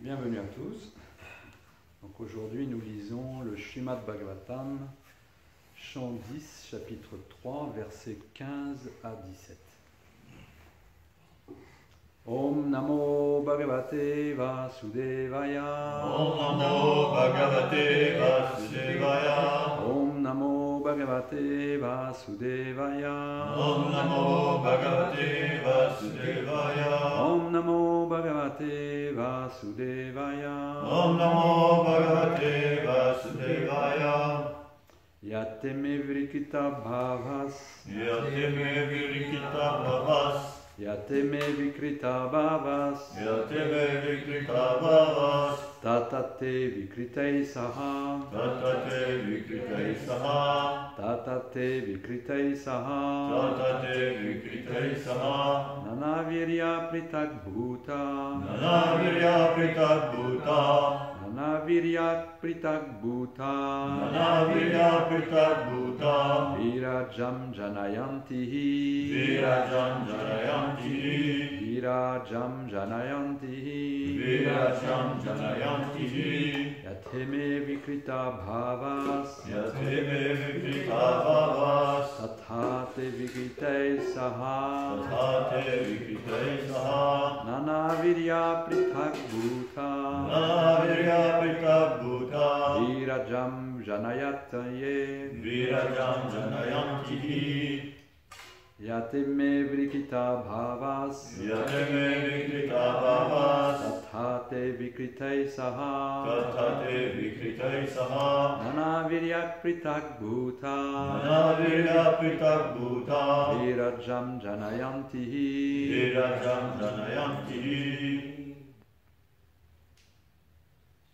Bienvenue à tous. Donc aujourd'hui nous lisons le Srimad Bhagavatam, chant 10, chapitre 3, versets 15 à 17. Om Namo Bhagavate Vasudevaya. Om Namo Bhagavate Vasudevaya. Om Namo Bhagavate Vasudevaya. Om Namo Bhagavate Vasudevaya. Om Namo Bhagavate Vasudevaya. Om Namo Bhagavate Vasudevaya. Yateme Vrikita Bhavas. Yateme Virikita Bhavas. Yateme Vikrita Bhavas. Yateme Vikrita Bhavas. Tatate Vikritai Saha. Tatate Vikritai Saha. Tatate Vikritai Saha. Tatate Vikritai Saha. Nanavirya Pritak Bhuta. Nanavirya Pritak Bhuta. Nanavirya Pritak Bhuta. Nanavirya Pritak Bhuta. Virajam Janayantihi. Virajam Janayanti. Virajam Janayantihi. Virajam Janayanti. Yateme Vikrita Bhavas. Yateme Vikrita Bhavas. Tathate Vikritai Saha. Tathate Vikritai Saha. Nanavirya Pritak Bhuta. Nanavirya Pritak Bhuta. Virajam Janayataye. Virajam Janayanti. Yateme Vikrita Bhavas. Yateme Vikrita Bhavas. Tathate Vikritai Saha. Tathate Vikritai Saha. Nanavirya Pritak Bhuta. Nanavirya Pritak Bhuta. Virajam Janayantihi. Virajam Janayanti.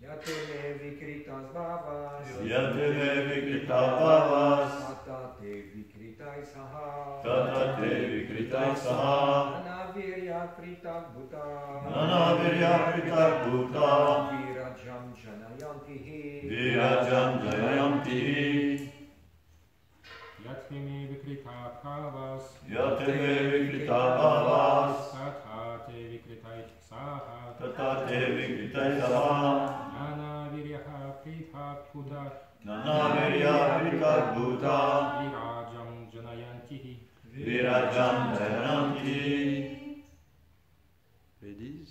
Yateme Vikritas Bhavas. Yateme Vikrita Bhavas. Tatate Vikritai Saha. Tatate Vikritai Saha. Nanavirya Pritak Bhuta. Nanavirya Pritak Bhuta. Virajam Janayantihi. Virajam Janayanti. Yateme Vikrita Bhavas. Yateme Vikrita Bhavas. Tathate Vikritai Saha. Tatate Vikritai Saha. Nanaviryaha Pritak Bhuta. Nanavirya Pritak Bhuta. Virajam Janayantihi. Virajam Janayanti. Ladies,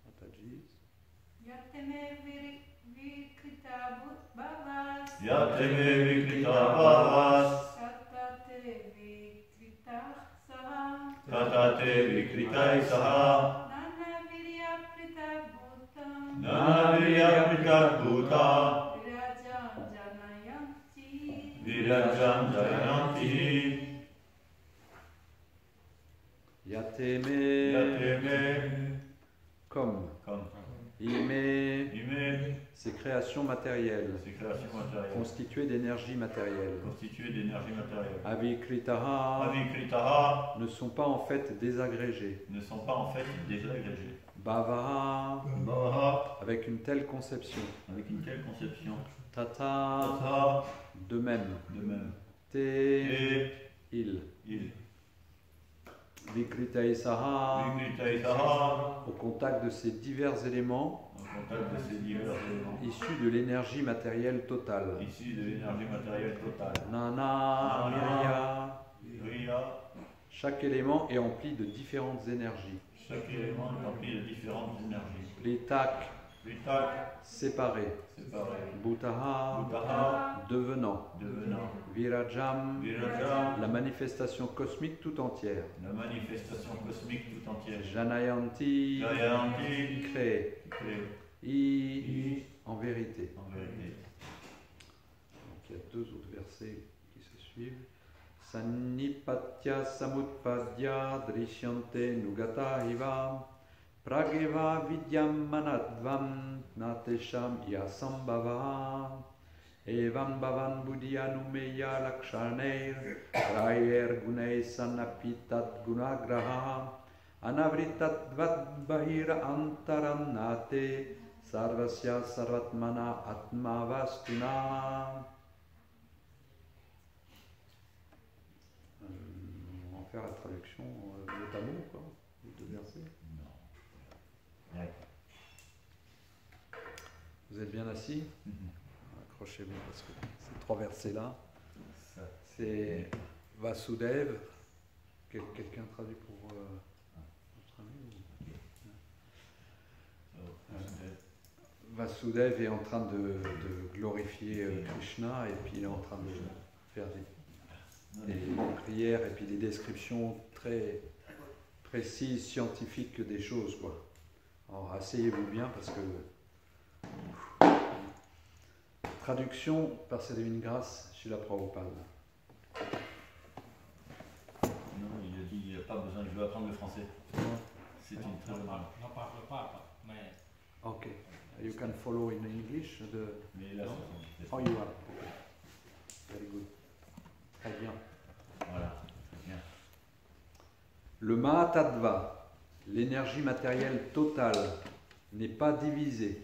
Matajis. Yateme Vikrita Bhavas. Yateme Vikrita Bhavas. Tatate Vikrita Saha. Tatate Vikritai Saha. Nanavirya Prita Bhuta. Nanavirya Pritak Bhuta. Virajam Janayanti. Virajam Janayanti. Yateme. Yateme. Comme. Comme. Ime. Ime. Ces créations matérielles, Ces créations matérielles. constituées d'énergie matérielle. Constituées d'énergie matérielle. Avikritaha. Avikritaha. Ne sont pas en fait désagrégées. Ne sont pas en fait désagrégées. Bhavaha. Bhava. Avec une telle conception. Avec une telle conception. Tata. Tata. De même. De même. Te. Et. Il. Il. Vikritai Saha. Vikritai Saha. Au contact de ces divers éléments En contact de ces divers éléments. issus de l'énergie matérielle totale. Issus de l'énergie matérielle totale. Nana. Virya. Vriya. Chaque élément est empli de différentes énergies. Chaque élément est rempli de différentes énergies. Plitak. Vitak. Séparé. Séparé. Bhutaha. Bhutaha. Devenant. Devenant. Virajam. Virajam. La manifestation cosmique tout entière. La manifestation cosmique tout entière. Janayanti. Jayanti. Créé. Créé. I. En vérité. En vérité. Donc il y a deux autres versets qui se suivent. Sannipatya samutpadya drishyante nugata hiva prageva vidyam manadvam natesham yasambhava evam bhavan buddhyanumeya lakshaneir rayer gunei sanapitat gunagraha anavritat vadbahira antaram nate sarvasya sarvatmana atmavastuna. On va faire la traduction notamment, quoi, les deux versets. Non. Ouais. Vous êtes bien assis? Accrochez-vous parce que ces 3 versets-là, Ça. c'est Vasudev. Quelqu'un traduit pour notre ami Vasudev est en train de glorifier Krishna et puis il est en train de faire des prières et puis des descriptions très précises, scientifiques des choses, quoi. Alors asseyez-vous bien parce que traduction par sa divine grâce chez la Prabhupada. Non, il a dit il n'y a pas besoin, je veux apprendre le français. C'est une très bonne idée. Non parle pas, mais Ok, you can follow in English. Mais là, Non. c'est Oh, you are. Okay. Very good. Très bien. Voilà, bien. Le Mahatattva, l'énergie matérielle totale, n'est pas divisée,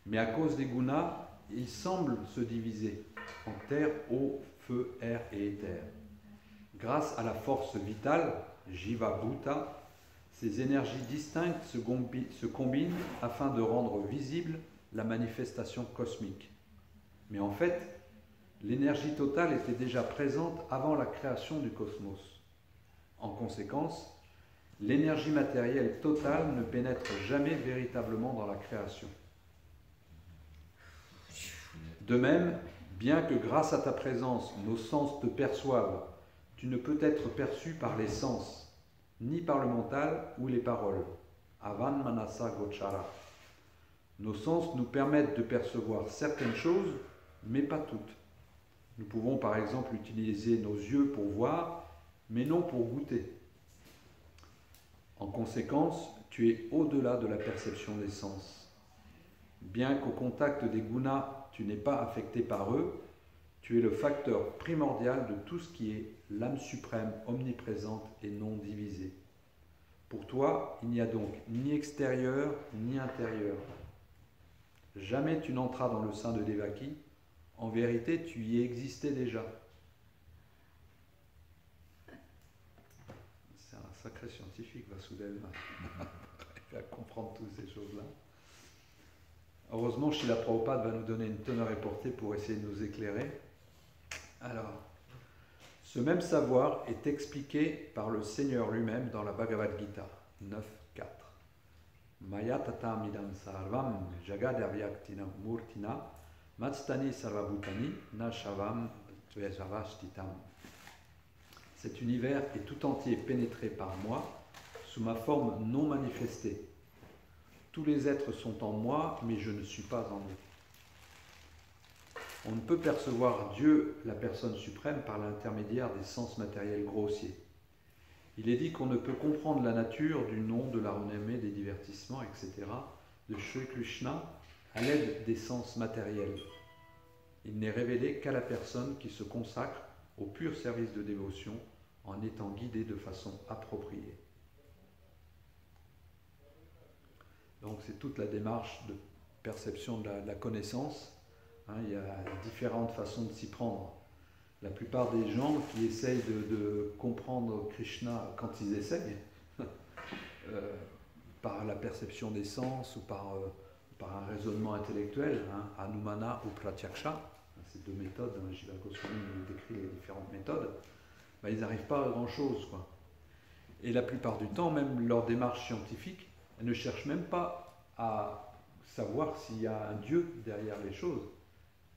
mais à cause des gunas, il semble se diviser en terre, eau, feu, air et éther. Grâce à la force vitale, Jiva Bhuta, ces énergies distinctes se combinent afin de rendre visible la manifestation cosmique. Mais en fait, l'énergie totale était déjà présente avant la création du cosmos. En conséquence, l'énergie matérielle totale ne pénètre jamais véritablement dans la création. De même, bien que grâce à ta présence, nos sens te perçoivent, tu ne peux être perçu par les sens, ni par le mental ou les paroles. Avan Manasa Gochara. Nos sens nous permettent de percevoir certaines choses, mais pas toutes. Nous pouvons par exemple utiliser nos yeux pour voir, mais non pour goûter. En conséquence, tu es au-delà de la perception des sens. Bien qu'au contact des gunas, tu n'es pas affecté par eux, tu es le facteur primordial de tout ce qui est l'âme suprême, omniprésente et non divisée. Pour toi, il n'y a donc ni extérieur ni intérieur. Jamais tu n'entras dans le sein de Devaki. En vérité, tu y existais déjà. C'est un sacré scientifique, Vasudev. Il va comprendre toutes ces choses-là. Heureusement, Srila Prabhupada va nous donner une tonne à reporter pour essayer de nous éclairer. Alors, ce même savoir est expliqué par le Seigneur lui-même dans la Bhagavad Gita 9.4. Maya tatam idam sarvam jagadavyaktina murtina matstani sarvabhutani na shavam tvesavastitam. Cet univers est tout entier pénétré par moi sous ma forme non manifestée. Tous les êtres sont en moi, mais je ne suis pas en eux. On ne peut percevoir Dieu, la personne suprême, par l'intermédiaire des sens matériels grossiers. Il est dit qu'on ne peut comprendre la nature du nom, de la renommée, des divertissements, etc. de Sri Krishna à l'aide des sens matériels. Il n'est révélé qu'à la personne qui se consacre au pur service de dévotion en étant guidée de façon appropriée. Donc c'est toute la démarche de perception de la connaissance. Il y a différentes façons de s'y prendre. La plupart des gens qui essayent de comprendre Krishna quand ils essayent, par la perception des sens ou par un raisonnement intellectuel, Anumana ou Pratyaksha, ces 2 méthodes, Jiva Goswami nous décrit les différentes méthodes, ils n'arrivent pas à grand-chose, quoi. Et la plupart du temps, même leur démarche scientifique, elles ne cherchent même pas à savoir s'il y a un Dieu derrière les choses.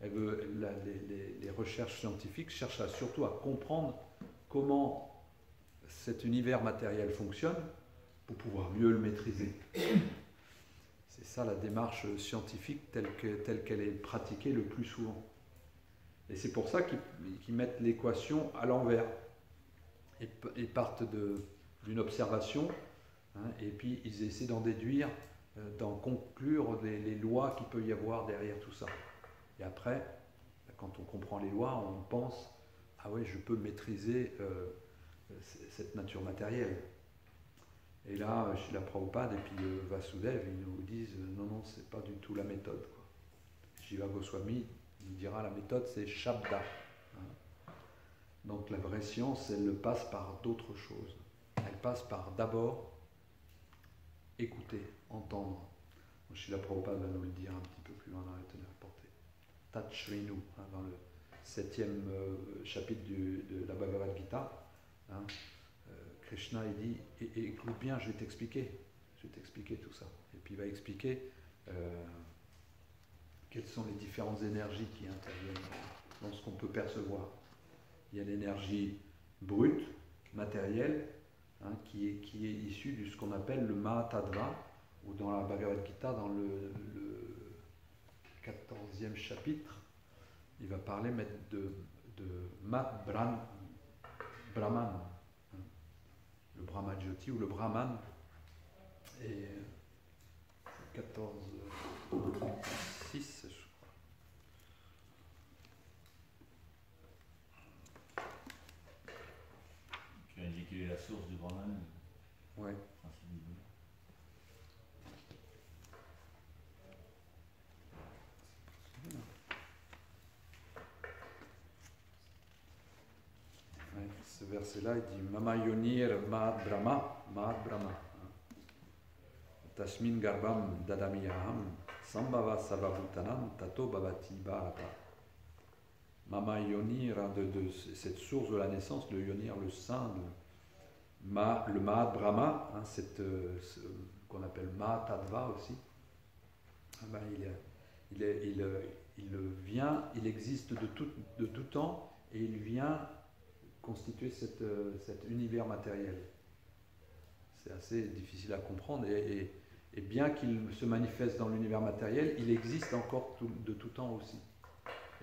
Les recherches scientifiques cherchent surtout à comprendre comment cet univers matériel fonctionne pour pouvoir mieux le maîtriser. C'est ça la démarche scientifique telle qu'elle est pratiquée le plus souvent. Et c'est pour ça qu'ils mettent l'équation à l'envers. Et partent d'une observation, et puis ils essaient d'en déduire, d'en conclure les lois qu'il peut y avoir derrière tout ça. Et après, quand on comprend les lois, on pense « Ah ouais, je peux maîtriser cette nature matérielle ». Et là, chez la Prabhupada et puis Vasudev, ils nous disent « Non, c'est pas du tout la méthode, quoi. » Jiva Goswami nous dira « La méthode, c'est Shabda ». Donc la vraie science, elle passe par d'autres choses. Elle passe par d'abord écouter, entendre. Srila Prabhupada va nous le dire un petit peu plus loin dans la teneur portée. Tat Shrinu, dans le 7e chapitre de la Bhagavad Gita, hein, Krishna il dit écoute bien, je vais t'expliquer tout ça. Et puis il va expliquer quelles sont les différentes énergies qui interviennent dans ce qu'on peut percevoir. Il y a l'énergie brute, matérielle, hein, qui est issue de ce qu'on appelle le Mahatadva, ou dans la Bhagavad Gita, dans le 14e chapitre, il va parler de Brahman, hein, le Brahmajyoti ou le Brahman, et 14.6, je crois. Tu as indiqué la source du Brahman. Ouais. Ce verset-là, il dit Mama Yonir Mahat Brahma, Tasmin Garbam Dadamiyaham, Sambhava Savabhutanam, Tato Bhavati Bharata. Mama Yonir, de cette source de la naissance, le Yonir, le sein, le Mahat Brahma, hein, qu'on appelle Mahatadva aussi, ben, il existe de tout temps et il vient constituer cet univers matériel. C'est assez difficile à comprendre et bien qu'il se manifeste dans l'univers matériel, il existe encore de tout temps aussi.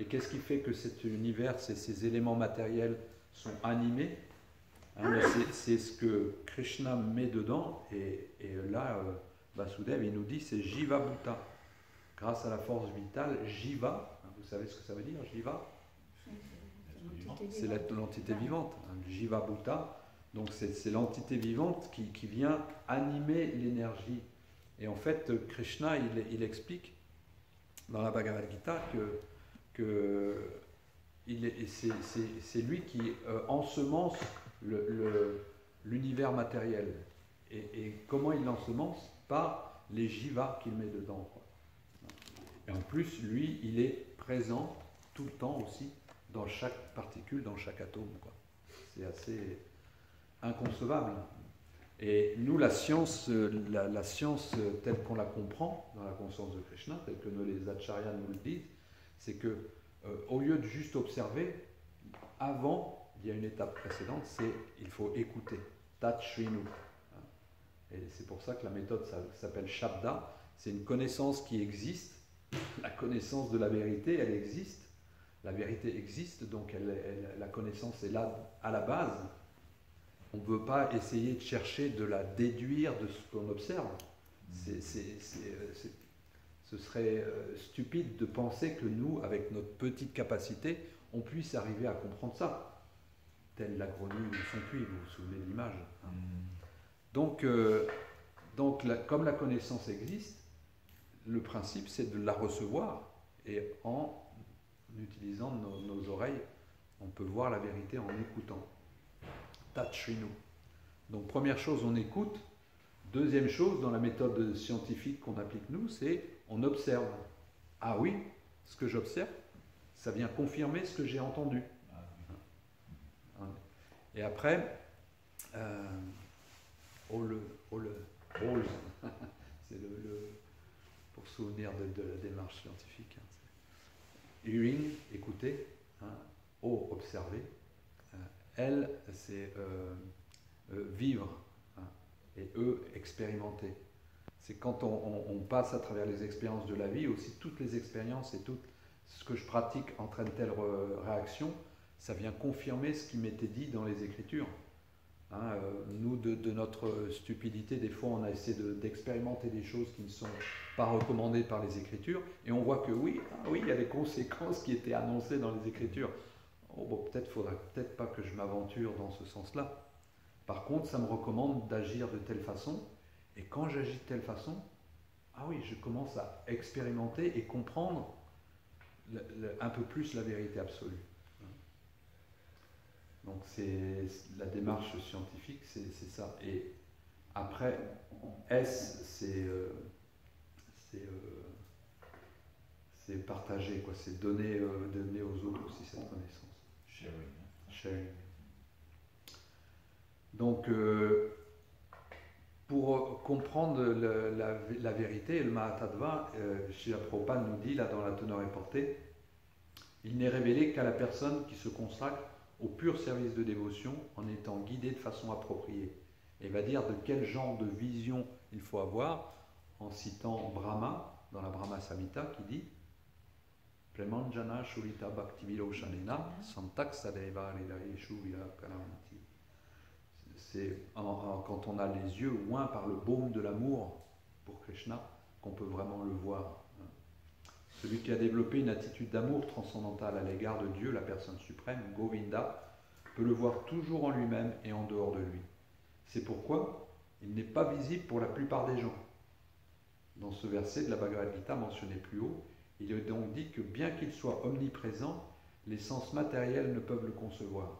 Et qu'est-ce qui fait que cet univers, ces éléments matériels sont animés, hein, c'est ce que Krishna met dedans et là, Vasudev, il nous dit c'est Jiva Bhuta. Grâce à la force vitale, Jiva, hein, vous savez ce que ça veut dire, Jiva? C'est l'entité vivante, hein, Jiva Bhuta. Donc c'est l'entité vivante qui vient animer l'énergie. Et en fait, Krishna, il explique dans la Bhagavad Gita que c'est lui qui ensemence l'univers matériel. Et comment il l'ensemence? Par les jivas qu'il met dedans, quoi. Et en plus, lui, il est présent tout le temps aussi dans chaque particule, dans chaque atome, quoi. C'est assez inconcevable. Et nous, la science telle qu'on la comprend dans la conscience de Krishna, telle que les acharyas nous le disent, c'est que au lieu de juste observer, avant, il y a une étape précédente, c'est il faut écouter. Tat Shrinu. Et c'est pour ça que la méthode s'appelle Shabda. C'est une connaissance qui existe. La connaissance de la vérité, elle existe. La vérité existe, donc la connaissance est là à la base. On ne veut pas essayer de chercher de la déduire de ce qu'on observe. Ce serait stupide de penser que nous, avec notre petite capacité, on puisse arriver à comprendre ça. Telle la grenouille ou son puits, vous vous souvenez de l'image, hein. Donc comme la connaissance existe, le principe c'est de la recevoir et en utilisant nos oreilles, on peut voir la vérité en écoutant. Tat Shrinu. Donc première chose, on écoute. Deuxième chose, dans la méthode scientifique qu'on applique nous, c'est on observe. Ah oui, ce que j'observe, ça vient confirmer ce que j'ai entendu. Et après, c'est pour se souvenir de la démarche scientifique. Hearing, écouter, hein. O, observer. L, c'est vivre, hein. Et E, expérimenter. C'est quand on passe à travers les expériences de la vie, aussi toutes les expériences et tout ce que je pratique entraîne telle réaction, ça vient confirmer ce qui m'était dit dans les Écritures. Hein, nous, de notre stupidité, des fois on a essayé d'expérimenter des choses qui ne sont pas recommandées par les Écritures, et on voit que oui, il y a des conséquences qui étaient annoncées dans les Écritures. Oh, bon, faudrait peut-être pas que je m'aventure dans ce sens-là. Par contre, ça me recommande d'agir de telle façon, et quand j'agis de telle façon, ah oui, je commence à expérimenter et comprendre un peu plus la vérité absolue. Donc c'est la démarche scientifique, c'est ça. Et après, S, c'est c'est partager, quoi. C'est donner aux autres aussi cette connaissance. Sharing. Donc, pour comprendre la vérité, le Mahatattva, Srila Prabhupada nous dit, là dans la teneur et portée, il n'est révélé qu'à la personne qui se consacre au pur service de dévotion en étant guidée de façon appropriée. Et il va dire de quel genre de vision il faut avoir, en citant Brahma, dans la Brahma Samhita, qui dit Premanjana Shurita Bhaktivilo Shanena Santak Sadeva Lilaeshu Vila Kalamati. C'est quand on a les yeux oints par le baume de l'amour pour Krishna qu'on peut vraiment le voir. Celui qui a développé une attitude d'amour transcendantale à l'égard de Dieu, la personne suprême, Govinda, peut le voir toujours en lui-même et en dehors de lui. C'est pourquoi il n'est pas visible pour la plupart des gens. Dans ce verset de la Bhagavad Gita mentionné plus haut, il est donc dit que bien qu'il soit omniprésent, les sens matériels ne peuvent le concevoir.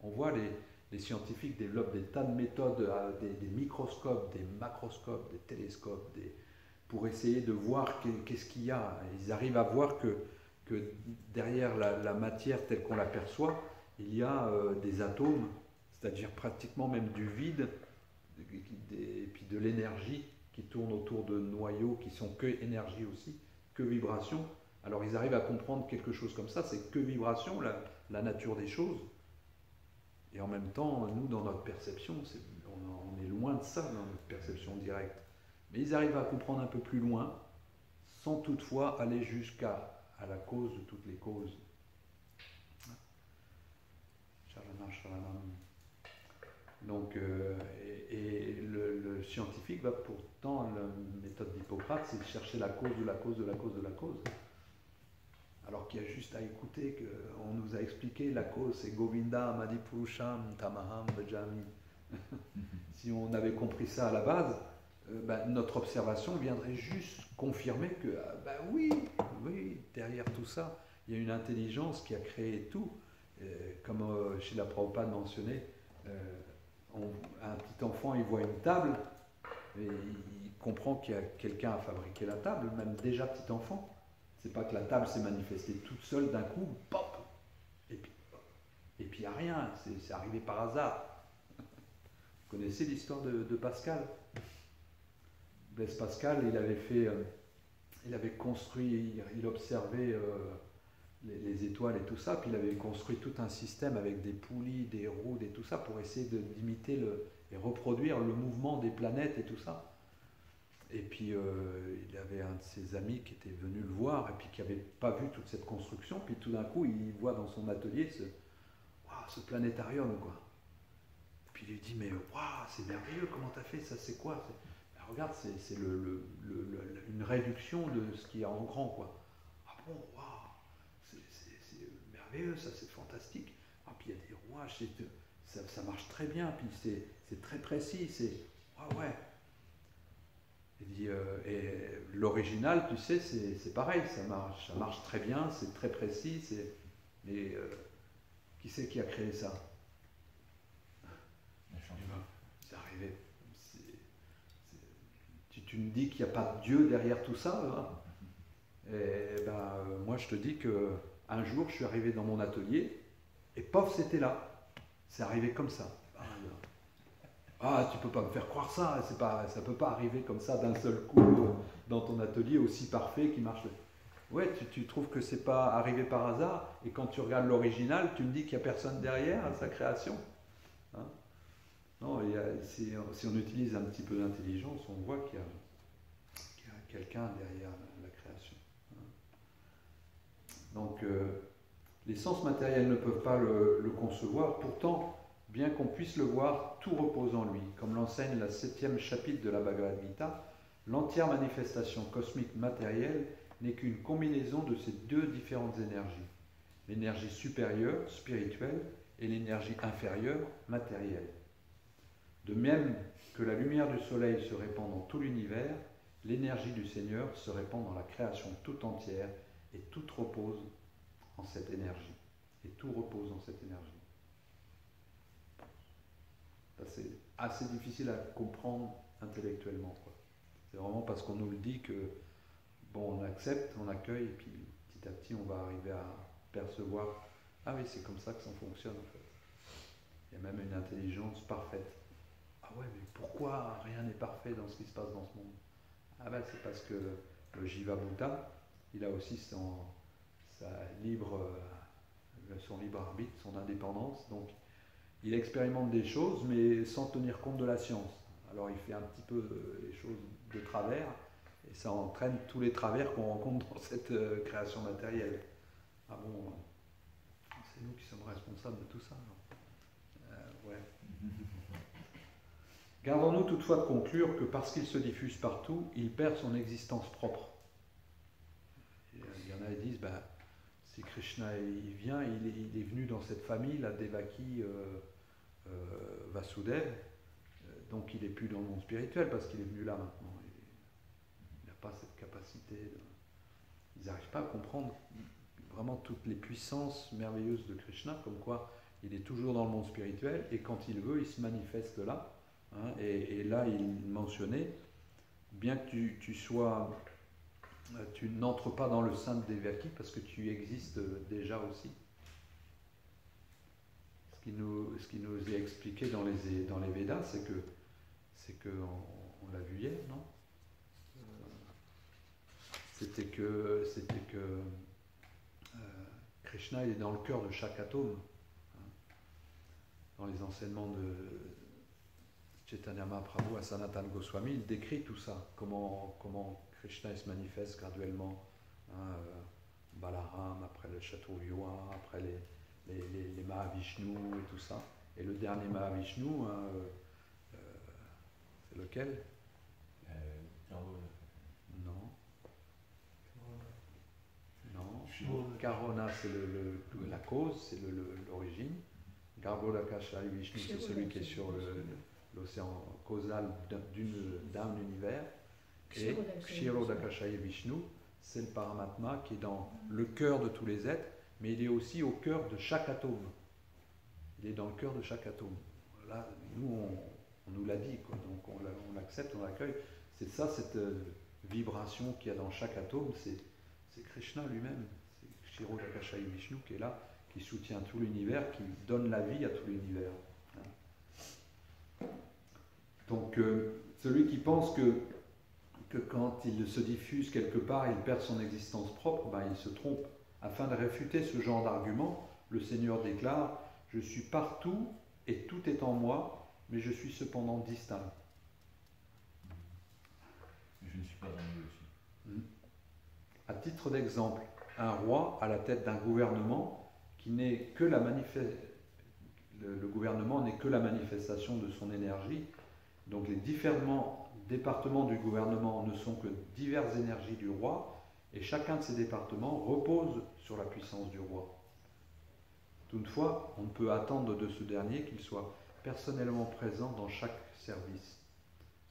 On voit les scientifiques développent des tas de méthodes, des microscopes, des macroscopes, des télescopes, pour essayer de voir qu'est-ce qu'il y a. Ils arrivent à voir que derrière la matière telle qu'on l'aperçoit, il y a des atomes, c'est-à-dire pratiquement même du vide, et puis de l'énergie qui tourne autour de noyaux qui sont que énergie aussi, que vibration. Alors ils arrivent à comprendre quelque chose comme ça, c'est que vibration, la nature des choses. Et en même temps, nous, dans notre perception, on est loin de ça, dans notre perception directe. Mais ils arrivent à comprendre un peu plus loin, sans toutefois aller jusqu'à la cause de toutes les causes. Donc, et le scientifique va pourtant, la méthode d'Hippocrate, c'est de chercher la cause de la cause de la cause de la cause. Alors qu'il y a juste à écouter qu'on nous a expliqué la cause, c'est Govinda, Madipurusham, Tamaham, Bhajami. Si on avait compris ça à la base, notre observation viendrait juste confirmer que, oui, derrière tout ça, il y a une intelligence qui a créé tout. Comme chez la Prabhupada mentionné, un petit enfant, il voit une table, et il comprend qu'il y a quelqu'un à fabriquer la table, même déjà petit enfant. C'est pas que la table s'est manifestée toute seule d'un coup, pop, et puis il n'y a rien, c'est arrivé par hasard. Vous connaissez l'histoire de Pascal? Blaise Pascal, il avait construit, il observait les étoiles et tout ça, puis il avait construit tout un système avec des poulies, des roues, et tout ça, pour essayer d'imiter et reproduire le mouvement des planètes et tout ça. Et puis il avait un de ses amis qui était venu le voir et puis qui n'avait pas vu toute cette construction. Puis tout d'un coup, il voit dans son atelier ce planétarium, quoi. Puis il lui dit, mais c'est merveilleux, comment t'as fait ça, c'est quoi? Regarde, c'est une réduction de ce qu'il y a en grand, quoi. Ah bon, waouh, c'est merveilleux, ça, c'est fantastique. Ah, puis il y a des rouages, ça marche très bien, puis c'est très précis, ouais. Il dit, et l'original, tu sais, c'est pareil, ça marche très bien, c'est très précis, mais qui c'est qui a créé ça? C'est arrivé. Tu me dis qu'il n'y a pas de Dieu derrière tout ça, hein? Et moi je te dis que un jour je suis arrivé dans mon atelier et pof, c'était là. C'est arrivé comme ça. Tu peux pas me faire croire ça, ça peut pas arriver comme ça d'un seul coup dans ton atelier aussi parfait qui marche. Ouais, tu trouves que c'est pas arrivé par hasard, et quand tu regardes l'original, tu me dis qu'il n'y a personne derrière à sa création. Hein? Non, si on utilise un petit peu d'intelligence, on voit qu'il y a quelqu'un derrière la création. Hein? Donc, les sens matériels ne peuvent pas le concevoir, pourtant, bien qu'on puisse le voir, tout repose en lui. Comme l'enseigne la 7e chapitre de la Bhagavad Gita, l'entière manifestation cosmique matérielle n'est qu'une combinaison de ces deux différentes énergies. L'énergie supérieure, spirituelle, et l'énergie inférieure, matérielle. De même que la lumière du soleil se répand dans tout l'univers, l'énergie du Seigneur se répand dans la création tout entière, et tout repose en cette énergie. Ça, c'est assez difficile à comprendre intellectuellement, quoi. C'est vraiment parce qu'on nous le dit que, bon, on accepte, on accueille, et puis petit à petit, on va arriver à percevoir, ah oui, c'est comme ça que ça fonctionne en fait. Il y a même une intelligence parfaite. Ah ouais, mais pourquoi rien n'est parfait dans ce qui se passe dans ce monde? Ah ben c'est parce que le Jiva Bhuta, il a aussi son libre arbitre, son indépendance, donc il expérimente des choses mais sans tenir compte de la science. Alors il fait un petit peu les choses de travers et ça entraîne tous les travers qu'on rencontre dans cette création matérielle. Ah bon, c'est nous qui sommes responsables de tout ça. Ouais. Gardons-nous toutefois de conclure que parce qu'il se diffuse partout, il perd son existence propre. Il y en a qui disent, ben, si Krishna il vient, il est venu dans cette famille, la Devaki Vasudev, donc il n'est plus dans le monde spirituel parce qu'il est venu là maintenant. Il n'a pas cette capacité. Ils n'arrivent pas à comprendre vraiment toutes les puissances merveilleuses de Krishna, comme quoi il est toujours dans le monde spirituel et quand il veut, il se manifeste là. Hein, et là, il mentionnait, bien que tu n'entres pas dans le sein de Devaki parce que tu existes déjà aussi. Ce qui nous est expliqué dans les Védas, c'est que on l'a vu hier, non? C'était que Krishna il est dans le cœur de chaque atome. Dans les enseignements de Chaitanya Mahaprabhu à Sanatana Goswami, il décrit tout ça, comment Krishna il se manifeste graduellement, hein, Balaram, après le Chaturvyuha, après les Mahavishnu et tout ça. Et le dernier Mahavishnu, hein, c'est lequel? Non. Karona, c'est la cause, c'est l'origine. Garbhodakashayi Vishnu, c'est celui qui est sur l'océan causal d'un univers. Et Kshirodakashayi Vishnu, c'est le Paramatma qui est dans le cœur de tous les êtres, mais il est aussi au cœur de chaque atome. Il est dans le cœur de chaque atome. Là, nous, on nous l'a dit, quoi. Donc on l'accepte, on l'accueille. C'est ça, cette vibration qu'il y a dans chaque atome, c'est Krishna lui-même. C'est Kshirodakashayi Vishnu qui est là, qui soutient tout l'univers, qui donne la vie à tout l'univers. Donc, celui qui pense que quand il se diffuse quelque part, il perd son existence propre, ben, il se trompe. Afin de réfuter ce genre d'argument, le Seigneur déclare « Je suis partout et tout est en moi, mais je suis cependant distinct. » Je ne suis pas en lui aussi. À titre d'exemple, un roi à la tête d'un gouvernement qui n'est que le gouvernement n'est que la manifestation de son énergie. Donc les différents départements du gouvernement ne sont que diverses énergies du roi et chacun de ces départements repose sur la puissance du roi. Toutefois, on ne peut attendre de ce dernier qu'il soit personnellement présent dans chaque service.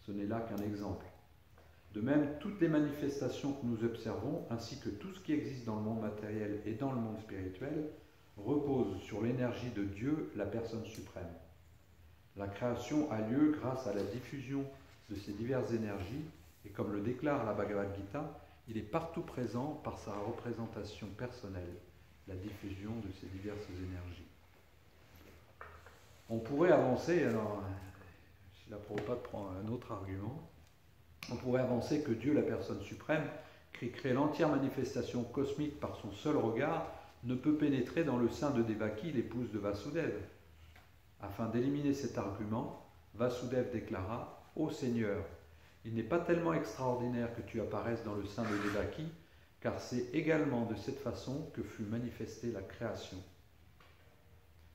Ce n'est là qu'un exemple. De même, toutes les manifestations que nous observons, ainsi que tout ce qui existe dans le monde matériel et dans le monde spirituel, reposent sur l'énergie de Dieu, la personne suprême. La création a lieu grâce à la diffusion de ces diverses énergies, et comme le déclare la Bhagavad Gita, il est partout présent par sa représentation personnelle, la diffusion de ces diverses énergies. On pourrait avancer, alors, si la Prabhupada prend un autre argument, on pourrait avancer que Dieu, la personne suprême, qui crée l'entière manifestation cosmique par son seul regard, ne peut pénétrer dans le sein de Devaki, l'épouse de Vasudev. Afin d'éliminer cet argument, Vasudev déclara « Ô Seigneur, il n'est pas tellement extraordinaire que tu apparaisses dans le sein de Devaki, car c'est également de cette façon que fut manifestée la création.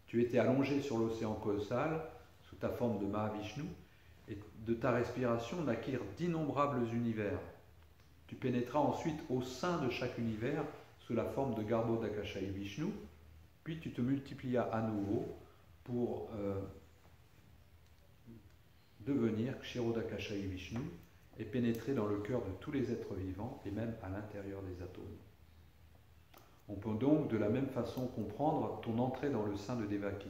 Tu étais allongé sur l'océan causal, sous ta forme de Mahavishnu, et de ta respiration naquirent d'innombrables univers. Tu pénétras ensuite au sein de chaque univers sous la forme de Garbhodakashayi Vishnu, puis tu te multiplias à nouveau pour devenir Kshirodakashayi Vishnu et pénétrer dans le cœur de tous les êtres vivants et même à l'intérieur des atomes. On peut donc de la même façon comprendre ton entrée dans le sein de Devaki.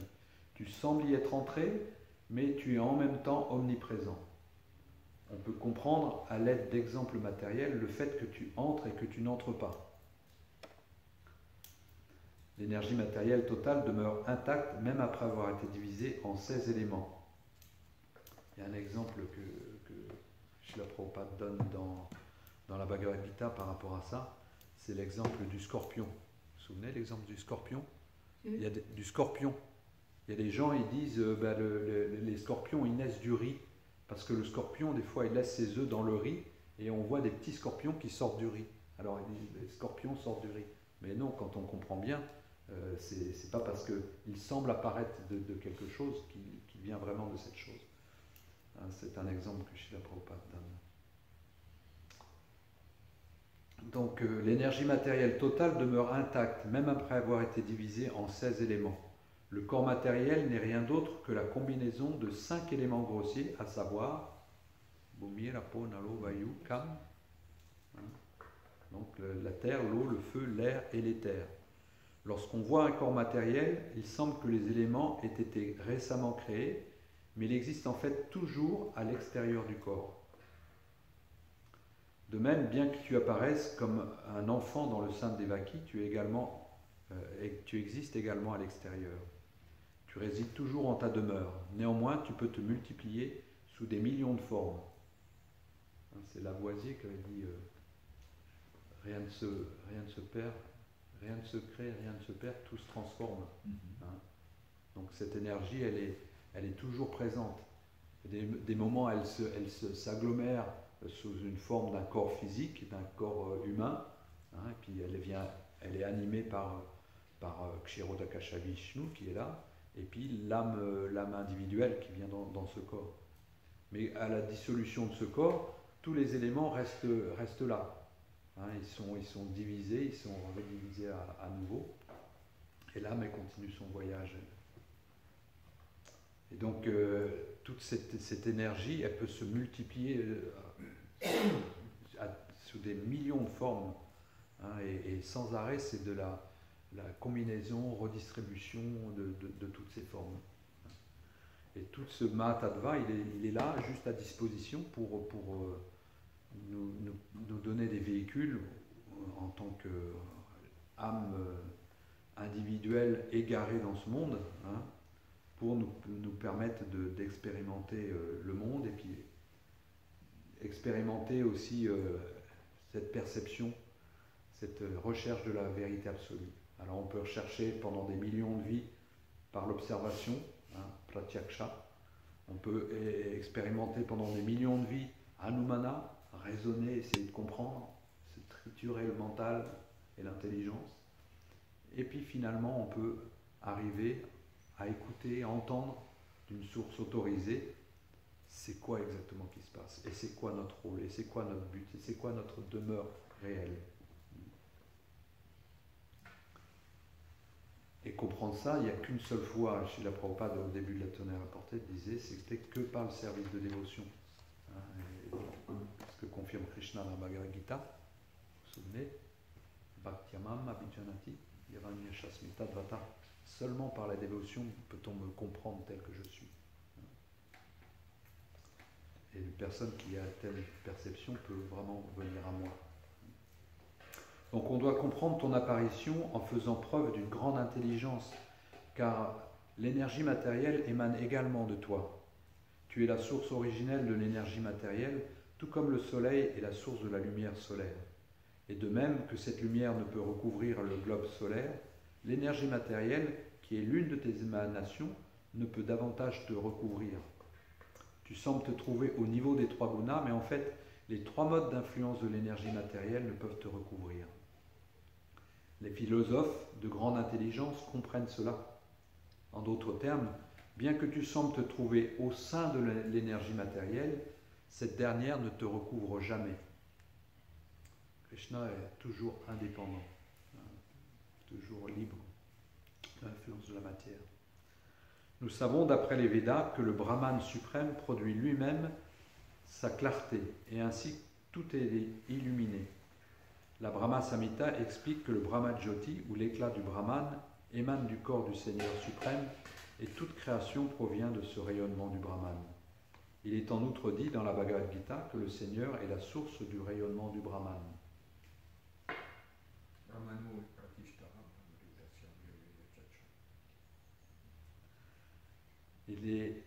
Tu sembles y être entré, mais tu es en même temps omniprésent. On peut comprendre à l'aide d'exemples matériels le fait que tu entres et que tu n'entres pas. L'énergie matérielle totale demeure intacte même après avoir été divisée en 16 éléments. Il y a un exemple que Srila Prabhupada donne dans la Bhagavad Gita par rapport à ça, c'est l'exemple du scorpion. Vous vous souvenez l'exemple du scorpion? Il y a du scorpion. Il y a des gens, ils disent, les scorpions, ils naissent du riz, parce que le scorpion, des fois, il laisse ses œufs dans le riz, et on voit des petits scorpions qui sortent du riz. Alors, ils disent, les scorpions sortent du riz. Mais non, quand on comprend bien, c'est pas parce qu'il semble apparaître de quelque chose qui vient vraiment de cette chose. Hein, c'est un exemple que Srila Prabhupada donne. Donc l'énergie matérielle totale demeure intacte, même après avoir été divisée en 16 éléments. Le corps matériel n'est rien d'autre que la combinaison de 5 éléments grossiers, à savoir Bhumi, Rapo, Nalo, Vayu, Kam. Hein, donc la terre, l'eau, le feu, l'air et l'éther. Lorsqu'on voit un corps matériel, il semble que les éléments aient été récemment créés, mais il existe en fait toujours à l'extérieur du corps. De même, bien que tu apparaisses comme un enfant dans le sein de Devaki, tu existes également à l'extérieur. Tu résides toujours en ta demeure. Néanmoins, tu peux te multiplier sous des millions de formes. C'est Lavoisier qui avait dit rien ne se perd. Rien ne se crée, rien ne se perd, tout se transforme. Hein. Donc cette énergie, elle est toujours présente. Des moments, elle s'agglomère sous une forme d'un corps physique, d'un corps humain, hein, et puis elle est animée par Kshirodakasha Vishnu qui est là, et puis l'âme individuelle qui vient dans ce corps. Mais à la dissolution de ce corps, tous les éléments restent là. Hein, ils sont divisés, ils sont redivisés à nouveau. Et l'âme, elle continue son voyage. Et donc, toute cette énergie, elle peut se multiplier sous des millions de formes. Hein, et sans arrêt, c'est de la combinaison, redistribution de toutes ces formes. Et tout ce Mahatattva, il est là, juste à disposition pour nous donner des véhicules en tant qu'âme individuelle égarée dans ce monde, hein, pour nous permettre d'expérimenter le monde et puis expérimenter aussi cette perception, cette recherche de la vérité absolue. Alors on peut rechercher pendant des millions de vies par l'observation, hein, pratyaksha. On peut expérimenter pendant des millions de vies anumana, raisonner, essayer de comprendre, se triturer le mental et l'intelligence. Et puis finalement, on peut arriver à écouter, à entendre d'une source autorisée, c'est quoi exactement qui se passe, et c'est quoi notre rôle, et c'est quoi notre but, et c'est quoi notre demeure réelle. Et comprendre ça, il n'y a qu'une seule fois, chez la Prabhupada, au début de la tonnerre apportée, disait, c'était que par le service de dévotion. Ce que confirme Krishna dans la Bhagavad Gita, vous vous souvenez, Bhaktyamam Abhijanati Yavanyashasmita Dvata. Seulement par la dévotion peut-on me comprendre tel que je suis. Et une personne qui a telle perception peut vraiment venir à moi. Donc on doit comprendre ton apparition en faisant preuve d'une grande intelligence, car l'énergie matérielle émane également de toi. Tu es la source originelle de l'énergie matérielle, tout comme le soleil est la source de la lumière solaire. Et de même que cette lumière ne peut recouvrir le globe solaire, l'énergie matérielle, qui est l'une de tes émanations, ne peut davantage te recouvrir. Tu sembles te trouver au niveau des 3 gunas, mais en fait, les 3 modes d'influence de l'énergie matérielle ne peuvent te recouvrir. Les philosophes de grande intelligence comprennent cela. En d'autres termes, bien que tu sembles te trouver au sein de l'énergie matérielle, cette dernière ne te recouvre jamais. Krishna est toujours indépendant, toujours libre de l'influence de la matière. Nous savons d'après les Védas que le Brahman suprême produit lui-même sa clarté et ainsi tout est illuminé. La Brahma Samhita explique que le Brahma Jyoti, ou l'éclat du Brahman, émane du corps du Seigneur suprême et toute création provient de ce rayonnement du Brahman. Il est en outre dit dans la Bhagavad Gita que le Seigneur est la source du rayonnement du Brahman. Brahmano Pratishtha Brahmadasya Vyaya Chacha. Il est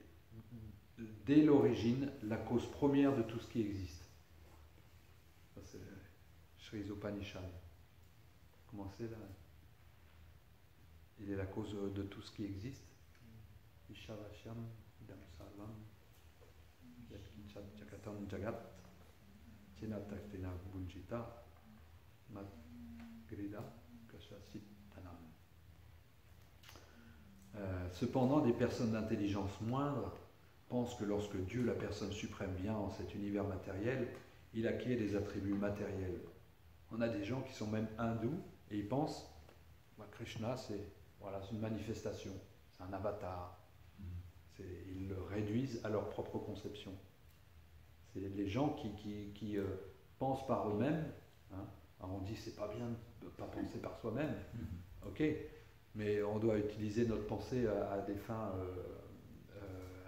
dès l'origine la cause première de tout ce qui existe. Ça, c'est Sri Upanishad. Comment c'est là? Il est la cause de tout ce qui existe. Ishavashyam, Idam Sarvam, Yakinchad Jagatam Jagat, Chinataktina Bunjita, Madgrida Kashasit Tanam. Cependant, des personnes d'intelligence moindre pensent que lorsque Dieu, la personne suprême, vient en cet univers matériel, il acquiert des attributs matériels. On a des gens qui sont même hindous et ils pensent Krishna, c'est une manifestation, c'est un avatar. Ils le réduisent à leur propre conception. C'est les gens qui pensent par eux-mêmes. Hein. Alors on dit c'est pas bien de ne pas penser par soi-même. Ok, mais on doit utiliser notre pensée à des fins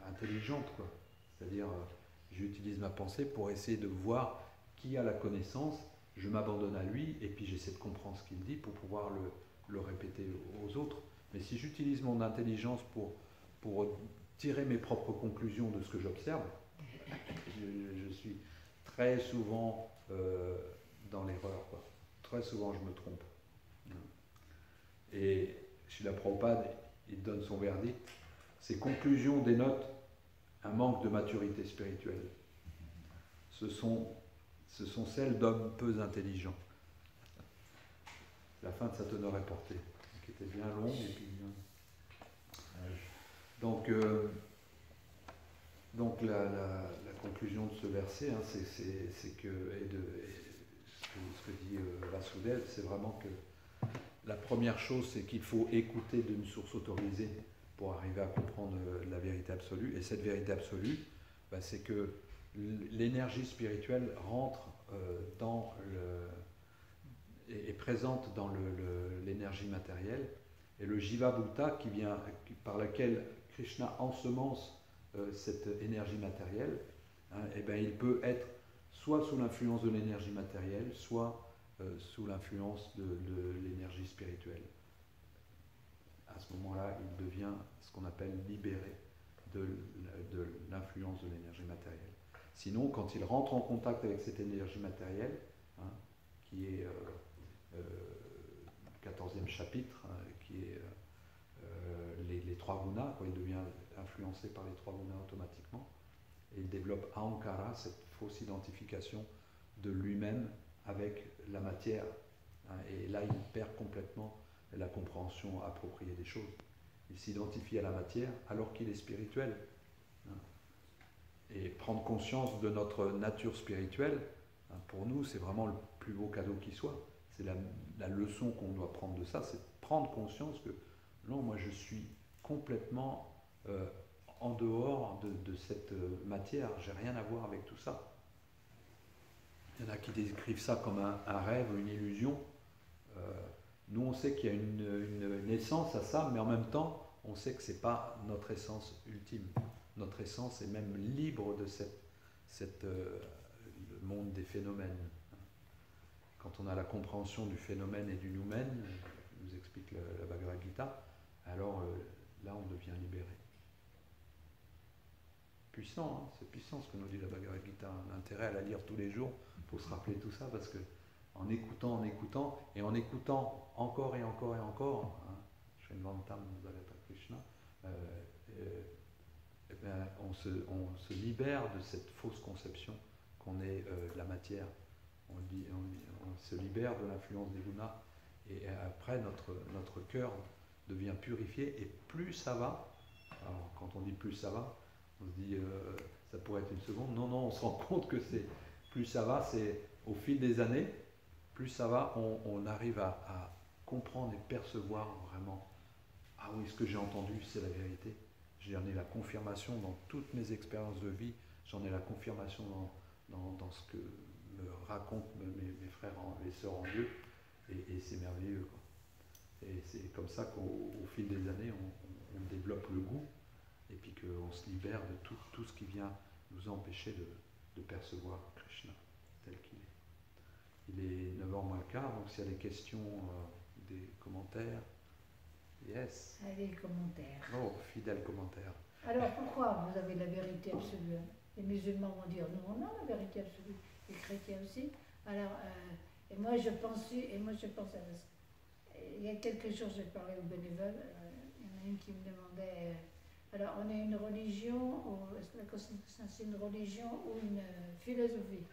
intelligentes, quoi. C'est-à-dire, j'utilise ma pensée pour essayer de voir qui a la connaissance, je m'abandonne à lui, et puis j'essaie de comprendre ce qu'il dit pour pouvoir le répéter aux autres. Mais si j'utilise mon intelligence pour tirer mes propres conclusions de ce que j'observe, je suis très souvent dans l'erreur, quoi. Très souvent je me trompe. Et Srila Prabhupada, il donne son verdict. Ces conclusions dénotent un manque de maturité spirituelle. Ce sont celles d'hommes peu intelligents. La fin de sa teneur est portée, qui était bien longue et puis donc la conclusion de ce verset, hein, c'est que ce que dit Vasudev, c'est vraiment que la première chose, c'est qu'il faut écouter d'une source autorisée pour arriver à comprendre la vérité absolue. Et cette vérité absolue, c'est que l'énergie spirituelle rentre est présente dans l'énergie matérielle. Et le Jiva Bhuta, par laquelle Krishna ensemence cette énergie matérielle, hein, il peut être soit sous l'influence de l'énergie matérielle, soit sous l'influence de l'énergie spirituelle. À ce moment-là, il devient ce qu'on appelle libéré de l'influence de l'énergie matérielle. Sinon, quand il rentre en contact avec cette énergie matérielle, hein, qui est 14e chapitre, hein, qui est les trois gunas, quand il devient influencé par les trois gunas automatiquement, et il développe ahankara, cette fausse identification de lui-même avec la matière, hein, et là il perd complètement la compréhension appropriée des choses. Il s'identifie à la matière alors qu'il est spirituel. Hein. Et prendre conscience de notre nature spirituelle, hein, pour nous, c'est vraiment le plus beau cadeau qui soit. C'est la leçon qu'on doit prendre de ça, c'est de prendre conscience que non, moi je suis complètement en dehors de cette matière, j'ai rien à voir avec tout ça. Il y en a qui décrivent ça comme un rêve, une illusion. Nous, on sait qu'il y a une essence à ça, mais en même temps, on sait que ce n'est pas notre essence ultime. Notre essence est même libre de le monde des phénomènes. Quand on a la compréhension du phénomène et du noumen, nous explique la Bhagavad Gita, alors là, on devient libéré. Puissant, hein, c'est puissant ce que nous dit la Bhagavad Gita. On a intérêt à la lire tous les jours pour se rappeler tout ça, parce que en écoutant, et en écoutant encore et encore et encore, hein, Srinvantam Bharata Krishna, on se libère de cette fausse conception qu'on est la matière. On se libère de l'influence des gunas, et après notre cœur devient purifié, et plus ça va, alors quand on dit plus ça va, on se dit ça pourrait être une seconde, non, on se rend compte que plus ça va, c'est au fil des années, plus ça va, on arrive à comprendre et percevoir vraiment, ah oui, ce que j'ai entendu, c'est la vérité. J'en ai la confirmation dans toutes mes expériences de vie, j'en ai la confirmation dans ce que me racontent mes frères et sœurs en Dieu, et c'est merveilleux, quoi. Et c'est comme ça qu'au fil des années, on développe le goût, et puis qu'on se libère de tout ce qui vient nous empêcher de percevoir Krishna tel qu'il est. Il est 9h moins le quart, donc s'il y a des questions, des commentaires. Yes. Allez, commentaires. Oh, fidèle commentaire. Alors pourquoi vous avez la vérité absolue? Les musulmans vont dire nous on a la vérité absolue, les chrétiens aussi. Alors, et moi je pense à il y a quelques jours j'ai parlé aux bénévoles, il y en a une qui me demandait, alors on est une religion, est-ce que la Constitution c'est une religion ou une philosophie?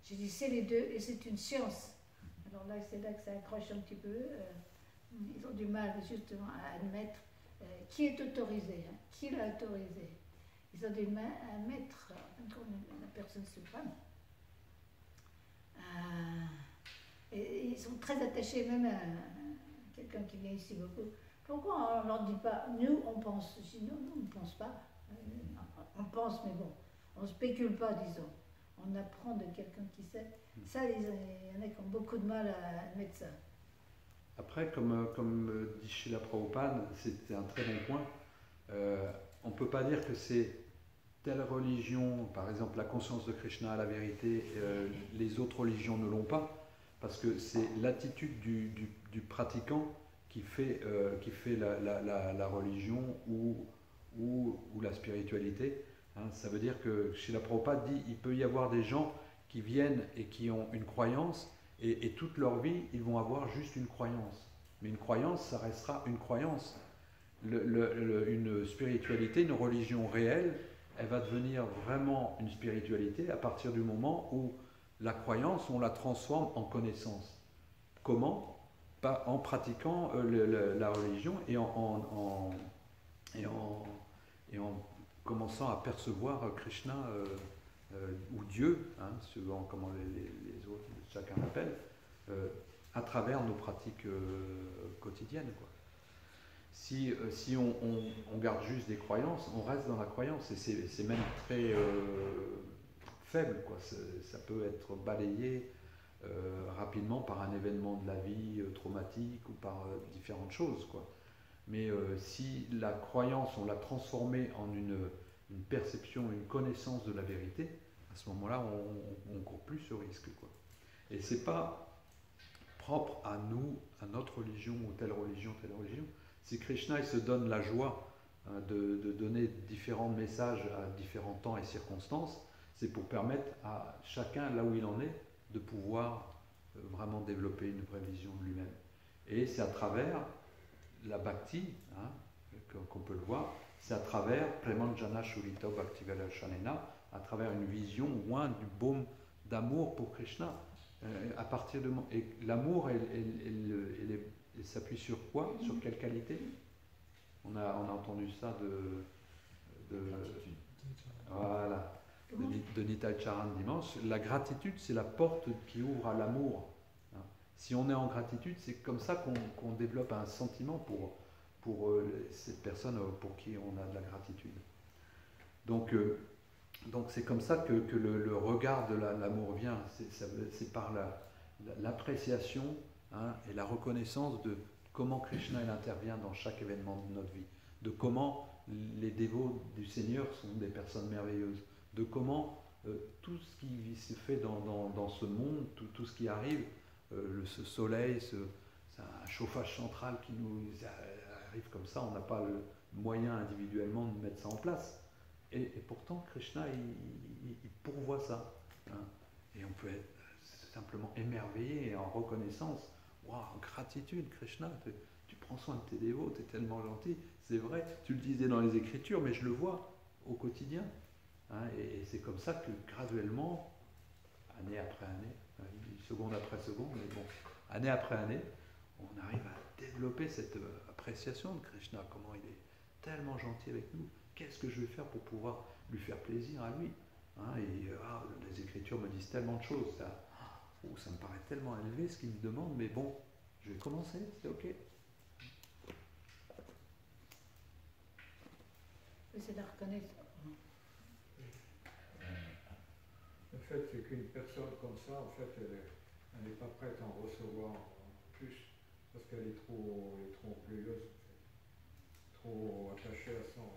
J'ai dit c'est les deux et c'est une science. Alors là c'est là que ça accroche un petit peu, ils ont du mal justement à admettre qui est autorisé, hein, qui l'a autorisé. Ils ont du mal à mettre la personne suprême. Et ils sont très attachés même à quelqu'un qui vient ici beaucoup. Pourquoi on ne leur dit pas, nous on pense? Je dis non, nous on ne pense pas. On pense, mais bon, on ne spécule pas, disons. On apprend de quelqu'un qui sait. Ça, il y en a qui ont beaucoup de mal à admettre ça. Après, comme dit Srila Prabhupada, c'était un très bon point. On ne peut pas dire que c'est telle religion, par exemple la conscience de Krishna, la vérité, les autres religions ne l'ont pas, parce que c'est l'attitude du pratiquant qui fait la religion ou la spiritualité. Hein, ça veut dire que Srila Prabhupada dit il peut y avoir des gens qui viennent et qui ont une croyance, et toute leur vie, ils vont avoir juste une croyance. Mais une croyance, ça restera une croyance. Une spiritualité, une religion réelle, elle va devenir vraiment une spiritualité à partir du moment où la croyance, on la transforme en connaissance. Comment? Pas en pratiquant la religion et en commençant à percevoir Krishna ou Dieu, hein, suivant comment les autres, chacun l'appelle, à travers nos pratiques quotidiennes, quoi. Si on garde juste des croyances, on reste dans la croyance et c'est même très faible, quoi. Ça peut être balayé rapidement par un événement de la vie traumatique ou par différentes choses, quoi. Mais si la croyance, on l'a transformée en une perception, une connaissance de la vérité, à ce moment-là, on court plus ce risque, quoi. Et c'est pas propre à nous, à notre religion ou telle religion, telle religion. Si Krishna il se donne la joie de donner différents messages à différents temps et circonstances, c'est pour permettre à chacun, là où il en est, de pouvoir vraiment développer une vraie vision de lui-même. Et c'est à travers la bhakti, hein, qu'on peut le voir, c'est à travers Premanjana Shurita Bhaktivela Shanena, à travers une vision loin du baume d'amour pour Krishna. À partir de et l'amour, elle s'appuie sur quoi? Sur quelle qualité? On a entendu ça voilà, de Nitai Charan dimanche. La gratitude, c'est la porte qui ouvre à l'amour. Si on est en gratitude, c'est comme ça qu'on développe un sentiment pour cette personne pour qui on a de la gratitude. Donc c'est comme ça que le regard de l'amour vient. C'est par l'appréciation, hein, et la reconnaissance de comment Krishna il intervient dans chaque événement de notre vie, de comment les dévots du Seigneur sont des personnes merveilleuses, de comment tout ce qui se fait dans ce monde, tout ce qui arrive, ce soleil, c'est un chauffage central qui nous arrive comme ça, on n'a pas le moyen individuellement de mettre ça en place. Et pourtant, Krishna, il pourvoit ça. Hein. Et on peut être simplement émerveillé et en reconnaissance. Waouh, gratitude, Krishna, tu prends soin de tes dévots, tu es tellement gentil. C'est vrai, tu le disais dans les Écritures, mais je le vois au quotidien. Hein. Et c'est comme ça que graduellement, année après année, seconde après seconde, mais bon, année après année, on arrive à développer cette appréciation de Krishna, comment il est tellement gentil avec nous. Qu'est-ce que je vais faire pour pouvoir lui faire plaisir à lui, hein, et les Écritures me disent tellement de choses. Ça me paraît tellement élevé ce qu'il me demande, mais bon, je vais commencer, c'est ok. C'est la reconnaissance. Le fait, c'est qu'une personne comme ça, en fait, elle n'est pas prête à en recevoir plus, parce qu'elle est trop orgueilleuse, en fait. Trop attachée à son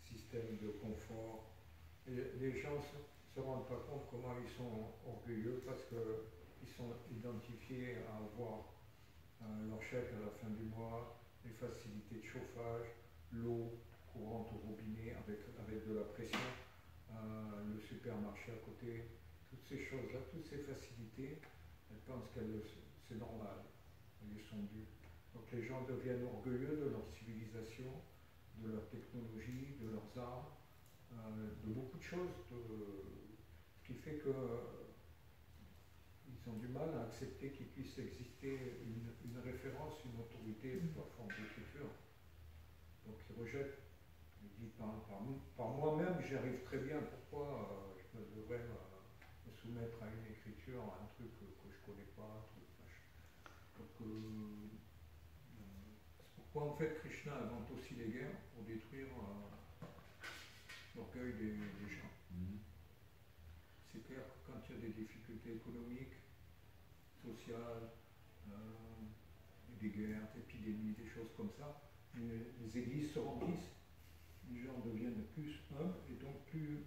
système de confort, Et les gens se rendent pas compte comment ils sont orgueilleux parce qu'ils sont identifiés à avoir leur chèque à la fin du mois, les facilités de chauffage, l'eau courante au robinet avec de la pression, le supermarché à côté, toutes ces choses-là, toutes ces facilités, elles pensent que c'est normal, elles sont dues. Donc les gens deviennent orgueilleux de leur civilisation, de leur technologie, de leurs armes, de beaucoup de choses, ce qui fait que ils ont du mal à accepter qu'il puisse exister une référence, une autorité sous la forme d'écriture. Donc ils rejettent. Ils disent par moi-même, j'y arrive très bien. Pourquoi je devrais me soumettre à une écriture, à un truc que je ne connais pas. Donc c'est pourquoi en fait Krishna invente aussi les guerres pour détruire l'orgueil des gens. C'est clair que quand il y a des difficultés économiques, sociales, des guerres, des épidémies, des choses comme ça, les églises se remplissent, les gens deviennent plus humbles et donc plus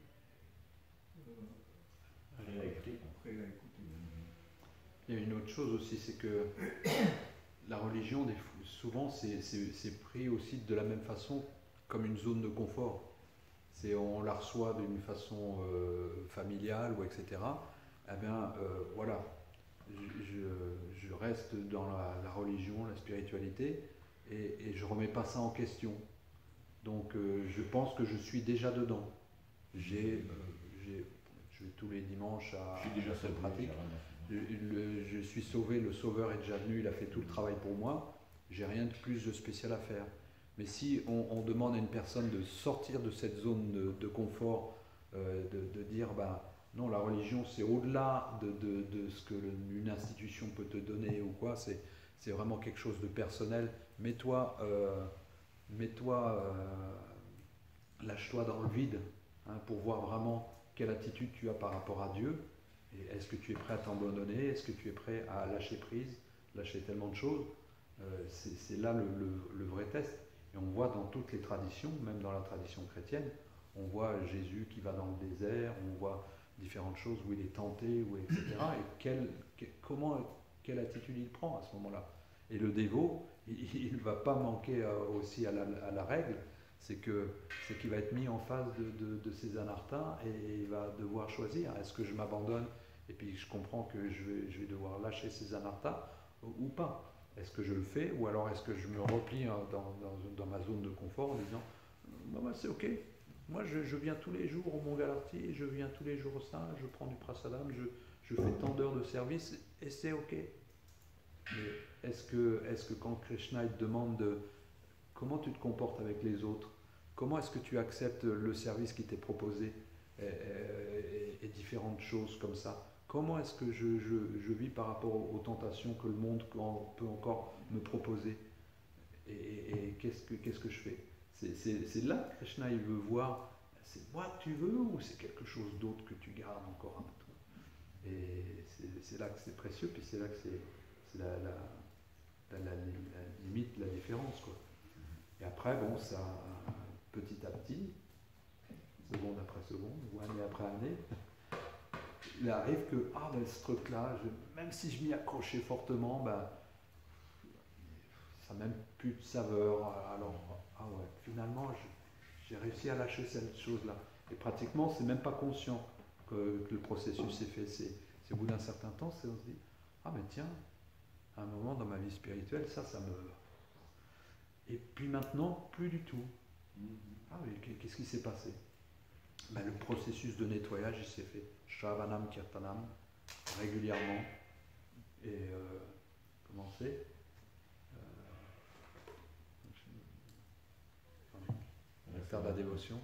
prêts à écouter. Il y a une autre chose aussi, c'est que la religion, souvent, c'est pris aussi de la même façon comme une zone de confort. On la reçoit d'une façon familiale ou etc. Eh bien, voilà, je reste dans la religion, la spiritualité, et je ne remets pas ça en question. Donc, je pense que je suis déjà dedans. Je vais tous les dimanches à cette pratique. Je suis sauvé, le sauveur est déjà venu, il a fait tout le travail pour moi. J'ai rien de plus de spécial à faire. Mais si on demande à une personne de sortir de cette zone de confort, de dire non, la religion c'est au-delà de ce que une institution peut te donner ou quoi, c'est vraiment quelque chose de personnel. Mets-toi, lâche-toi dans le vide, hein, pour voir vraiment quelle attitude tu as par rapport à Dieu. Et est-ce que tu es prêt à t'abandonner? Est-ce que tu es prêt à lâcher prise, lâcher tellement de choses? C'est là le vrai test. Et on voit dans toutes les traditions, même dans la tradition chrétienne, on voit Jésus qui va dans le désert, on voit différentes choses où il est tenté, etc. Et quelle attitude il prend à ce moment-là. Et le dévot, il ne va pas manquer aussi à la règle, c'est qu'il va être mis en face de ces anarthas et il va devoir choisir. Est-ce que je m'abandonne et puis je comprends que je vais devoir lâcher ces anarthas ou pas? Est-ce que je le fais ou alors est-ce que je me replie dans ma zone de confort en disant c'est ok, moi je viens tous les jours au Mont Galarti, je viens tous les jours au sein, je prends du prasadam, je fais tant d'heures de service et c'est ok. Mais est-ce que quand Krishna te demande comment tu te comportes avec les autres, comment est-ce que tu acceptes le service qui t'est proposé et différentes choses comme ça? Comment est-ce que je vis par rapport aux tentations que le monde peut encore me proposer? Et qu'est-ce que je fais? C'est là que Krishna il veut voir, c'est moi que tu veux ou c'est quelque chose d'autre que tu gardes encore avec toi? Et c'est là que c'est précieux, puis c'est là que c'est la limite, la différence, quoi. Et après, bon, ça, petit à petit, seconde après seconde, ou année après année, il arrive que, ce truc-là, même si je m'y accrochais fortement, ça n'a même plus de saveur. Alors, finalement, j'ai réussi à lâcher cette chose-là. Et pratiquement, c'est même pas conscient que le processus est fait. C'est au bout d'un certain temps, on se dit, mais tiens, à un moment dans ma vie spirituelle, ça me... Et puis maintenant, plus du tout. Qu'est-ce qui s'est passé? Le processus de nettoyage, il s'est fait. Shravanam, Kirtanam, régulièrement. Et comment c'est? Faire de la dévotion.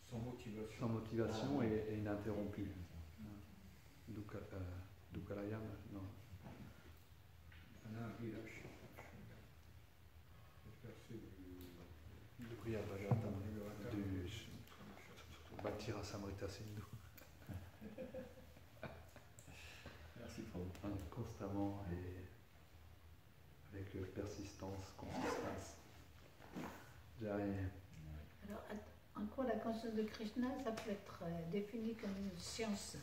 Sans motivation. Sans motivation et ininterrompue. Dukalayam, non. Du Priya Bhagavatam, du Bhaktira Samrita Sindhu. Merci Prabhu. Constamment et avec persistance, consistance. Alors, crois que la conscience de Krishna, ça peut être défini comme une science.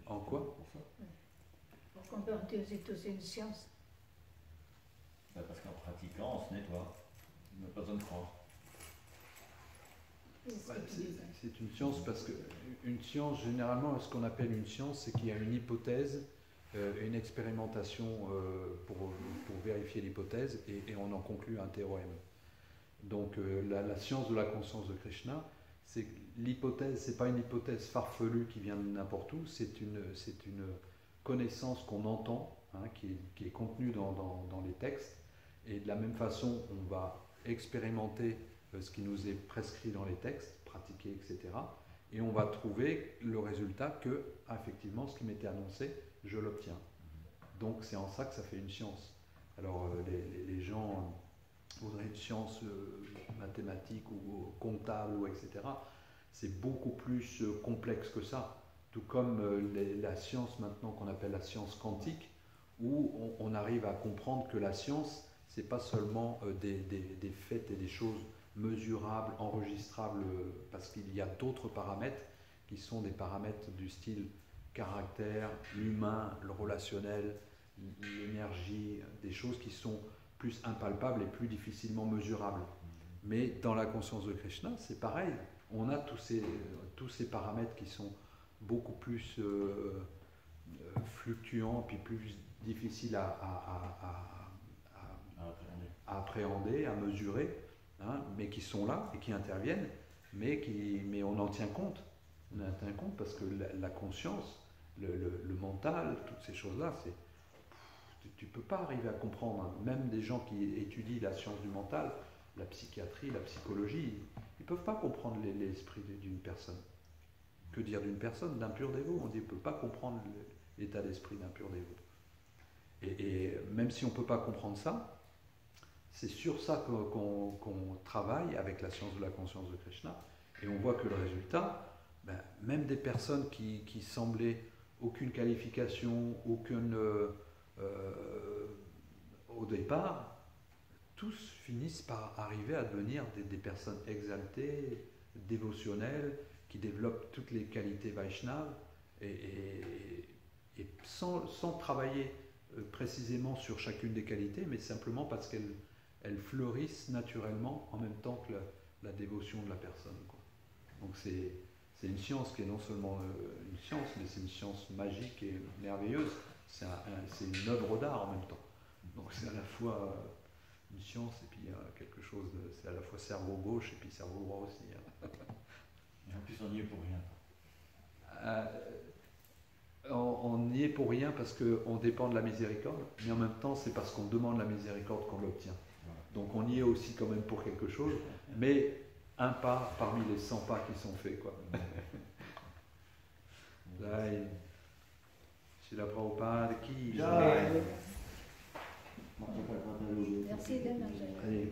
En quoi? Pourquoi on peut dire que c'est aussi une science? Ben, parce qu'en pratiquant, on se nettoie. On n'a pas besoin de croire. C'est une science parce que une science, généralement, ce qu'on appelle une science, c'est qu'il y a une hypothèse, une expérimentation pour vérifier l'hypothèse et on en conclut un théorème. Donc la science de la conscience de Krishna, c'est l'hypothèse, c'est pas une hypothèse farfelue qui vient de n'importe où, c'est une connaissance qu'on entend, hein, qui est contenue dans les textes, et de la même façon, on va expérimenter ce qui nous est prescrit dans les textes, pratiquer, etc. Et on va trouver le résultat que, effectivement, ce qui m'était annoncé, je l'obtiens. Donc c'est en ça que ça fait une science. Alors les gens voudraient une science mathématique ou comptable, ou etc. C'est beaucoup plus complexe que ça. Tout comme la science maintenant qu'on appelle la science quantique, où on arrive à comprendre que la science, c'est pas seulement des faits et des choses mesurables, enregistrables, parce qu'il y a d'autres paramètres qui sont des paramètres du style caractère, l'humain, le relationnel, l'énergie, des choses qui sont plus impalpables et plus difficilement mesurables. Mais dans la conscience de Krishna, c'est pareil. On a tous ces paramètres qui sont beaucoup plus fluctuants, puis plus difficiles à appréhender, à mesurer, hein, mais qui sont là et qui interviennent, mais on en tient compte. On en tient compte parce que la conscience, le mental, toutes ces choses-là, tu ne peux pas arriver à comprendre. Hein. Même des gens qui étudient la science du mental, la psychiatrie, la psychologie, ils ne peuvent pas comprendre l'esprit d'une personne. Que dire d'une personne, d'un pur dévot? On dit, on ne peut pas comprendre l'état d'esprit d'un pur dévot. Et même si on ne peut pas comprendre ça, c'est sur ça qu'on travaille avec la science de la conscience de Krishna. Et on voit que le résultat, même des personnes qui semblaient aucune qualification, aucune... au départ, tous finissent par arriver à devenir des personnes exaltées, dévotionnelles, qui développent toutes les qualités Vaishnava et sans travailler précisément sur chacune des qualités, mais simplement parce qu'elles fleurissent naturellement en même temps que la dévotion de la personne, quoi. Donc c'est une science qui est non seulement une science, mais c'est une science magique et merveilleuse. C'est une œuvre d'art en même temps. Donc c'est à la fois une science et puis quelque chose de... C'est à la fois cerveau gauche et puis cerveau droit aussi. Hein. Et en plus, on y est pour rien. On y est pour rien parce qu'on dépend de la miséricorde, mais en même temps, c'est parce qu'on demande la miséricorde qu'on l'obtient. Voilà. Donc on y est aussi quand même pour quelque chose, mais un pas parmi les 100 pas qui sont faits, quoi. Là, Srila Prabhupada qui... Merci de m'avoir. Allez,